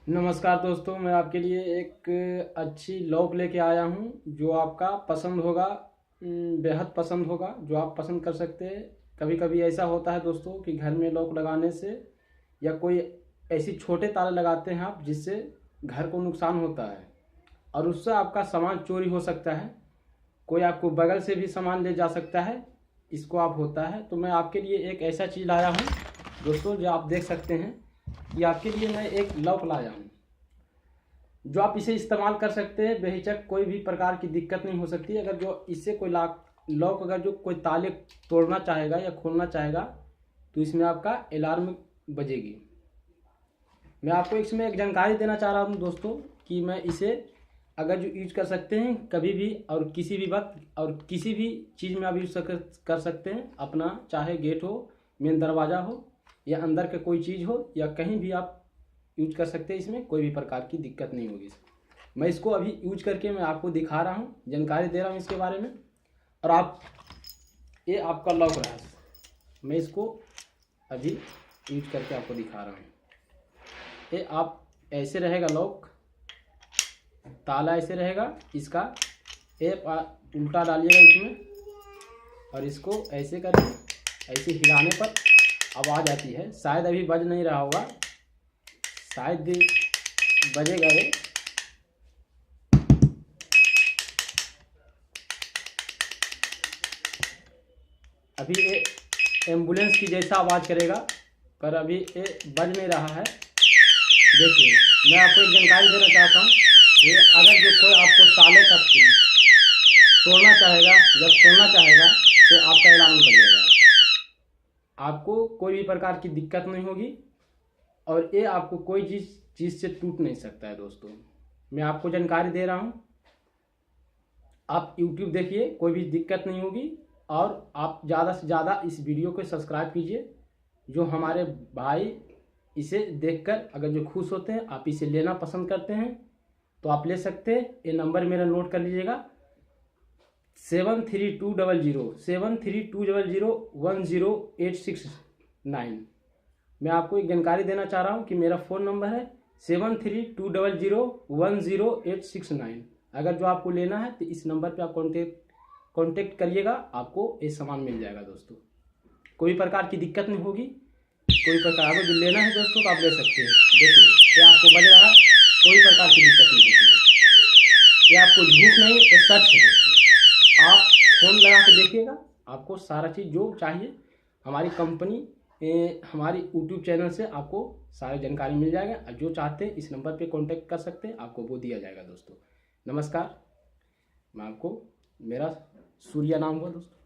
नमस्कार दोस्तों, मैं आपके लिए एक अच्छी लॉक लेके आया हूँ जो आपका पसंद होगा। बेहद पसंद होगा, जो आप पसंद कर सकते हैं। कभी कभी ऐसा होता है दोस्तों कि घर में लॉक लगाने से या कोई ऐसी छोटे ताले लगाते हैं आप जिससे घर को नुकसान होता है और उससे आपका सामान चोरी हो सकता है। कोई आपको बगल से भी सामान ले जा सकता है, इसको आप होता है। तो मैं आपके लिए एक ऐसा चीज़ लाया हूँ दोस्तों, जो आप देख सकते हैं कि आपके लिए मैं एक लॉक लाया हूँ जो आप इसे इस्तेमाल कर सकते हैं बेहिचक। कोई भी प्रकार की दिक्कत नहीं हो सकती। अगर जो इससे कोई लॉक अगर जो कोई ताले तोड़ना चाहेगा या खोलना चाहेगा तो इसमें आपका अलार्म बजेगी। मैं आपको इसमें एक जानकारी देना चाह रहा हूँ दोस्तों कि मैं इसे अगर जो यूज कर सकते हैं कभी भी और किसी भी वक्त और किसी भी चीज़ में आप यूज कर सकते हैं अपना, चाहे गेट हो, मेन दरवाज़ा हो या अंदर का कोई चीज़ हो या कहीं भी आप यूज कर सकते हैं। इसमें कोई भी प्रकार की दिक्कत नहीं होगी। मैं इसको अभी यूज करके मैं आपको दिखा रहा हूँ, जानकारी दे रहा हूँ इसके बारे में। और आप ये आपका लॉक रहा, मैं इसको अभी यूज करके आपको दिखा रहा हूँ। ये आप ऐसे रहेगा लॉक, ताला ऐसे रहेगा इसका। ये उल्टा डालिएगा इसमें और इसको ऐसे करके ऐसे हिलाने पर आवाज़ आती है। शायद अभी बज नहीं रहा होगा, शायद बजेगा ये। अभी ये एम्बुलेंस की जैसा आवाज़ करेगा, पर अभी ये बज नहीं रहा है। देखिए, मैं आपको एक जानकारी देना चाहता हूँ। ये अगर जो कोई आपको ताले का तोड़ना चाहेगा या खोलना चाहेगा तो आपका अलार्म बजेगा। आपको कोई भी प्रकार की दिक्कत नहीं होगी और ये आपको कोई चीज़ से टूट नहीं सकता है दोस्तों। मैं आपको जानकारी दे रहा हूँ, आप YouTube देखिए, कोई भी दिक्कत नहीं होगी। और आप ज़्यादा से ज़्यादा इस वीडियो को सब्सक्राइब कीजिए। जो हमारे भाई इसे देखकर अगर जो खुश होते हैं, आप इसे लेना पसंद करते हैं तो आप ले सकते हैं। ये नंबर मेरा नोट कर लीजिएगा, 7320073200100869। मैं आपको एक जानकारी देना चाह रहा हूँ कि मेरा फ़ोन नंबर है 7320010869। अगर जो आपको लेना है तो इस नंबर पे आप कांटेक्ट करिएगा, आपको ये सामान मिल जाएगा दोस्तों। कोई प्रकार की दिक्कत नहीं होगी। कोई प्रकार अगर जो लेना है दोस्तों तो आप ले सकते हैं। देखिए, ये आपको बज रहा है, कोई प्रकार की दिक्कत नहीं होती है। ये आपको झूठ नहीं, ये सच है दोस्तों। आप फ़ोन लगा के देखिएगा, आपको सारा चीज़ जो चाहिए हमारी कंपनी हमारी यूट्यूब चैनल से आपको सारी जानकारी मिल जाएगा। और जो चाहते हैं इस नंबर पे कांटेक्ट कर सकते हैं, आपको वो दिया जाएगा दोस्तों। नमस्कार, मैं आपको, मेरा सूर्या नाम हुआ दोस्तों।